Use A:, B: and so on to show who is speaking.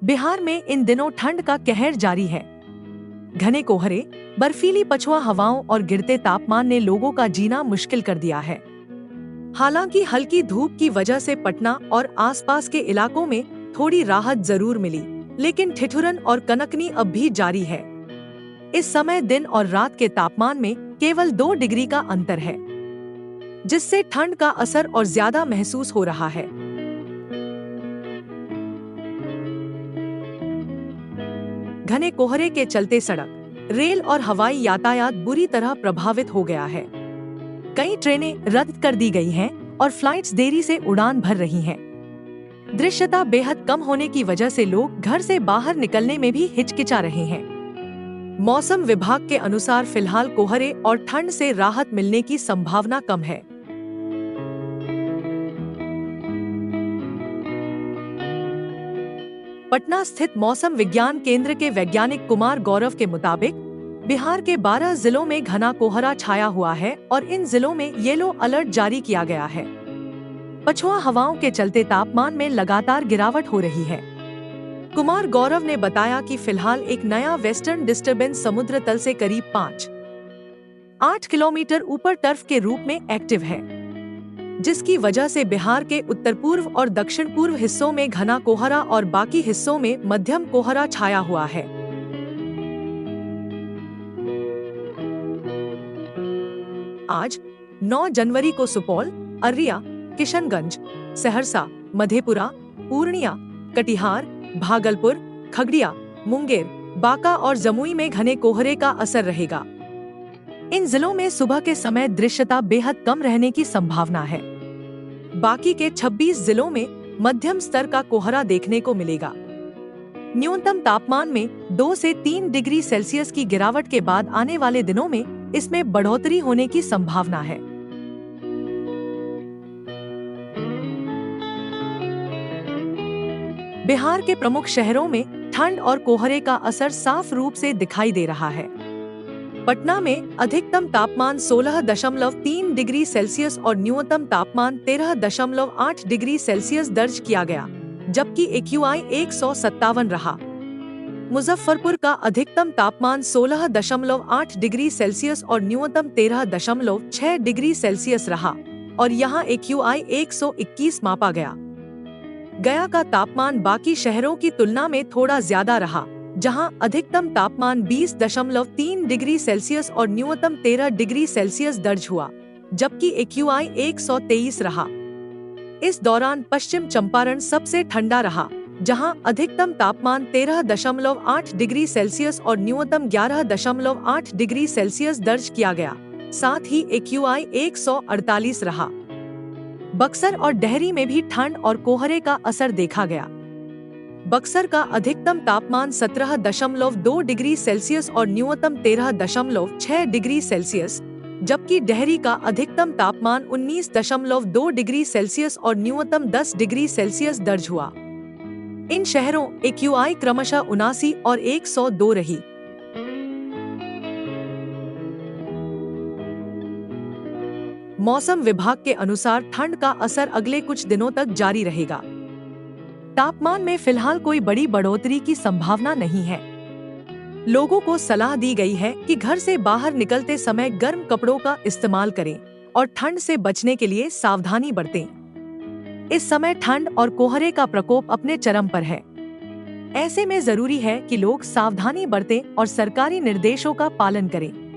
A: बिहार में इन दिनों ठंड का कहर जारी है। घने कोहरे, बर्फीली पछुआ हवाओं और गिरते तापमान ने लोगों का जीना मुश्किल कर दिया है। हालांकि हल्की धूप की वजह से पटना और आसपास के इलाकों में थोड़ी राहत जरूर मिली, लेकिन ठिठुरन और कनकनी अब भी जारी है। इस समय दिन और रात के तापमान में केवल 2 डिग्री का अंतर है, जिससे ठंड का असर और ज्यादा महसूस हो रहा है। घने कोहरे के चलते सड़क, रेल और हवाई यातायात बुरी तरह प्रभावित हो गया है। कई ट्रेनें रद्द कर दी गई हैं और फ्लाइट्स देरी से उड़ान भर रही हैं। दृश्यता बेहद कम होने की वजह से लोग घर से बाहर निकलने में भी हिचकिचा रहे हैं। मौसम विभाग के अनुसार फिलहाल कोहरे और ठंड से राहत मिलने की संभावना कम है। पटना स्थित मौसम विज्ञान केंद्र के वैज्ञानिक कुमार गौरव के मुताबिक बिहार के 12 जिलों में घना कोहरा छाया हुआ है और इन जिलों में येलो अलर्ट जारी किया गया है। पछुआ हवाओं के चलते तापमान में लगातार गिरावट हो रही है। कुमार गौरव ने बताया कि फिलहाल एक नया वेस्टर्न डिस्टर्बेंस समुद्र तल से करीब 5-8 किलोमीटर ऊपर टर्फ के रूप में एक्टिव है, जिसकी वजह से बिहार के उत्तर पूर्व और दक्षिण पूर्व हिस्सों में घना कोहरा और बाकी हिस्सों में मध्यम कोहरा छाया हुआ है। आज 9 जनवरी को सुपौल, अररिया, किशनगंज, सहरसा, मधेपुरा, पूर्णिया, कटिहार, भागलपुर, खगड़िया, मुंगेर, बांका और जमुई में घने कोहरे का असर रहेगा। इन जिलों में सुबह के समय दृश्यता बेहद कम रहने की संभावना है। बाकी के 26 जिलों में मध्यम स्तर का कोहरा देखने को मिलेगा। न्यूनतम तापमान में 2 से 3 डिग्री सेल्सियस की गिरावट के बाद आने वाले दिनों में इसमें बढ़ोतरी होने की संभावना है। बिहार के प्रमुख शहरों में ठंड और कोहरे का असर साफ रूप से दिखाई दे रहा है। पटना में अधिकतम तापमान 16.3 डिग्री सेल्सियस और न्यूनतम तापमान 13.8 डिग्री सेल्सियस दर्ज किया गया, जबकि AQI 157 रहा। मुजफ्फरपुर का अधिकतम तापमान 16.8 डिग्री सेल्सियस और न्यूनतम 13.6 डिग्री सेल्सियस रहा और यहाँ AQI 121 मापा गया। गया का तापमान बाकी शहरों की तुलना में थोड़ा ज्यादा रहा, जहां अधिकतम तापमान 20.3 डिग्री सेल्सियस और न्यूनतम 13 डिग्री सेल्सियस दर्ज हुआ, जबकि AQI 123 रहा। इस दौरान पश्चिम चंपारण सबसे ठंडा रहा, जहां अधिकतम तापमान 13.8 डिग्री सेल्सियस और न्यूनतम 11.8 डिग्री सेल्सियस दर्ज किया गया। साथ ही AQI 148 रहा। बक्सर और डेहरी में भी ठंड और कोहरे का असर देखा गया। बक्सर का अधिकतम तापमान 17.2 डिग्री सेल्सियस और न्यूनतम 13.6 डिग्री सेल्सियस, जबकि डेहरी का अधिकतम तापमान 19.2 डिग्री सेल्सियस और न्यूनतम 10 डिग्री सेल्सियस दर्ज हुआ। इन शहरों AQI क्रमशः 79 और 102 रही। मौसम विभाग के अनुसार ठंड का असर अगले कुछ दिनों तक जारी रहेगा। तापमान में फिलहाल कोई बड़ी बढ़ोतरी की संभावना नहीं है। लोगों को सलाह दी गई है कि घर से बाहर निकलते समय गर्म कपड़ों का इस्तेमाल करें और ठंड से बचने के लिए सावधानी बरतें। इस समय ठंड और कोहरे का प्रकोप अपने चरम पर है। ऐसे में जरूरी है कि लोग सावधानी बरतें और सरकारी निर्देशों का पालन करें।